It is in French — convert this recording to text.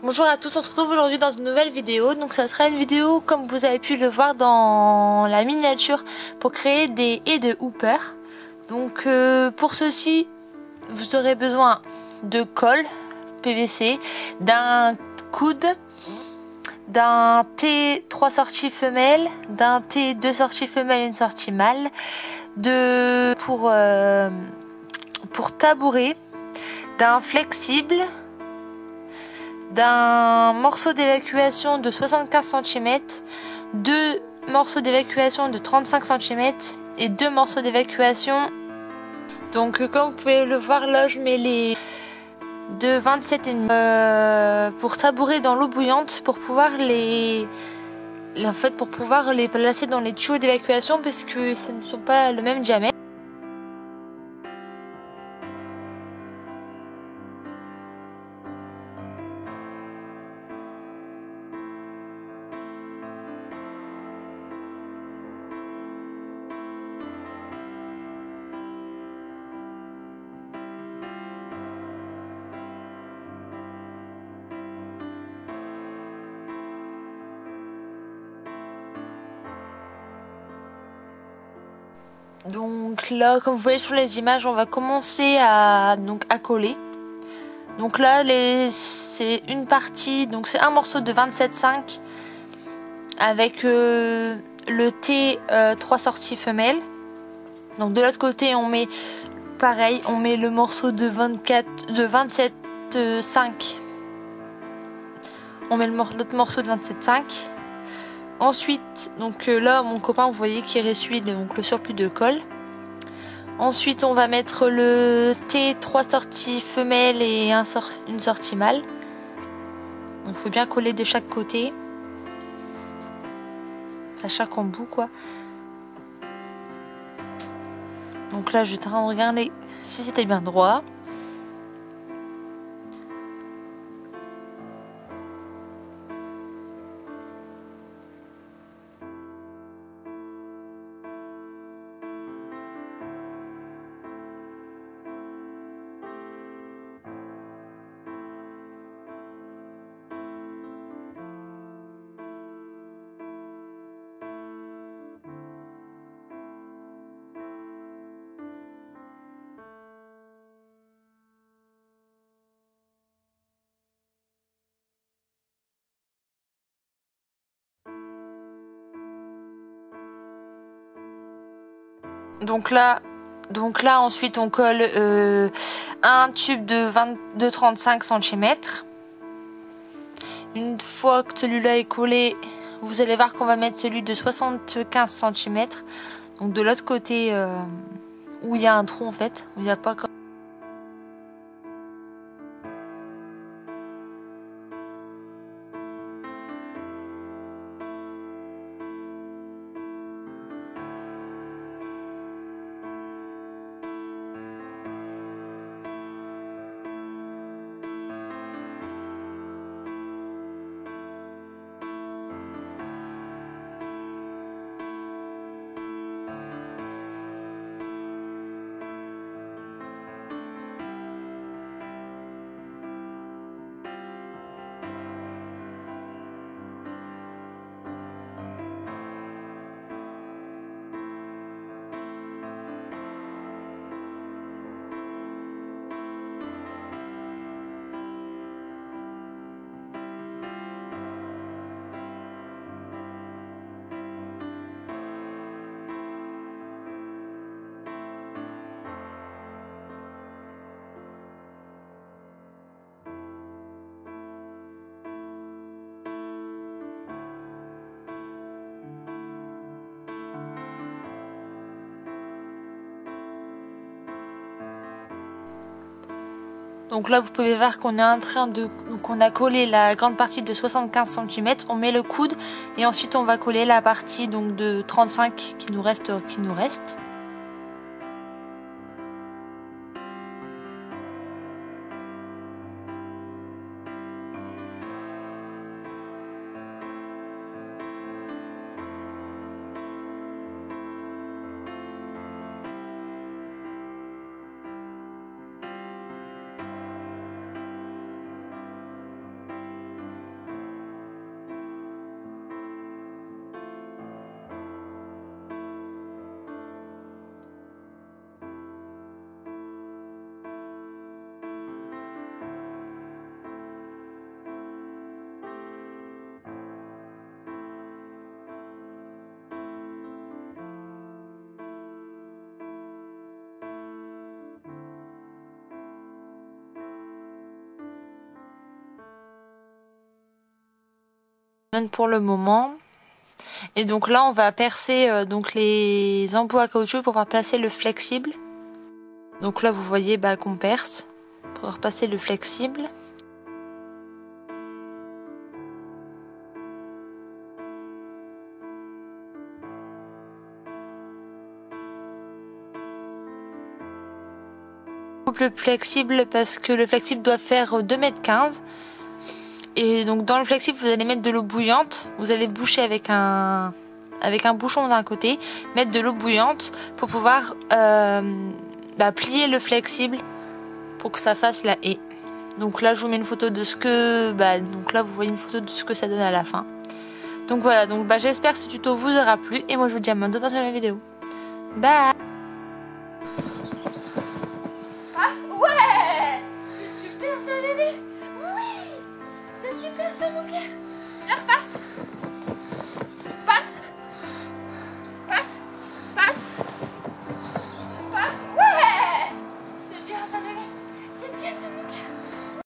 Bonjour à tous, on se retrouve aujourd'hui dans une nouvelle vidéo. Donc ça sera une vidéo comme vous avez pu le voir dans la miniature pour créer des haies de hooper. Donc pour ceci vous aurez besoin de colle PVC, d'un coude, d'un T 3 sorties femelles, d'un T 2 sorties femelles et une sortie mâle, pour tabouret, d'un flexible, d'un morceau d'évacuation de 75 cm, deux morceaux d'évacuation de 35 cm et deux morceaux d'évacuation. Donc comme vous pouvez le voir là, je mets les de 27,5 pour tabourer dans l'eau bouillante pour pouvoir les placer dans les tuyaux d'évacuation parce que ce ne sont pas le même diamètre. Donc là, comme vous voyez sur les images, on va commencer à coller. Donc là, c'est une partie, donc c'est un morceau de 27,5 avec le T 3 sorties femelles. Donc de l'autre côté, on met pareil, on met le morceau de 27,5. On met l'autre morceau de 27,5. Ensuite, donc là, mon copain, vous voyez qu'il essuie donc le surplus de colle. Ensuite, on va mettre le T 3 sorties femelles et une sortie mâle. Donc, il faut bien coller de chaque côté, à chaque embout, quoi. Donc là, je vais en train de regarder si c'était bien droit. Donc là ensuite on colle un tube de 35 cm. Une fois que celui-là est collé, vous allez voir qu'on va mettre celui de 75 cm. Donc de l'autre côté où il y a un trou en fait, où il n'y a pas. Donc là vous pouvez voir qu'on est en train de... Donc on a collé la grande partie de 75 cm, on met le coude et ensuite on va coller la partie donc de 35 qui nous reste. pour le moment. Et donc là on va percer donc les embouts à caoutchouc pour pouvoir placer le flexible. Donc là vous voyez qu'on perce pour repasser le flexible. Le flexible parce que le flexible doit faire 2,15 m. Et donc dans le flexible vous allez mettre de l'eau bouillante. Vous allez boucher avec un bouchon d'un côté, mettre de l'eau bouillante pour pouvoir plier le flexible pour que ça fasse la haie. Donc là je vous mets une photo de ce que donc là vous voyez une photo de ce que ça donne à la fin. Donc voilà, donc j'espère que ce tuto vous aura plu et moi je vous dis à bientôt dans une vidéo. Bye. Ouais, c'est super ça bébé. Oui, c'est super ça mon cœur.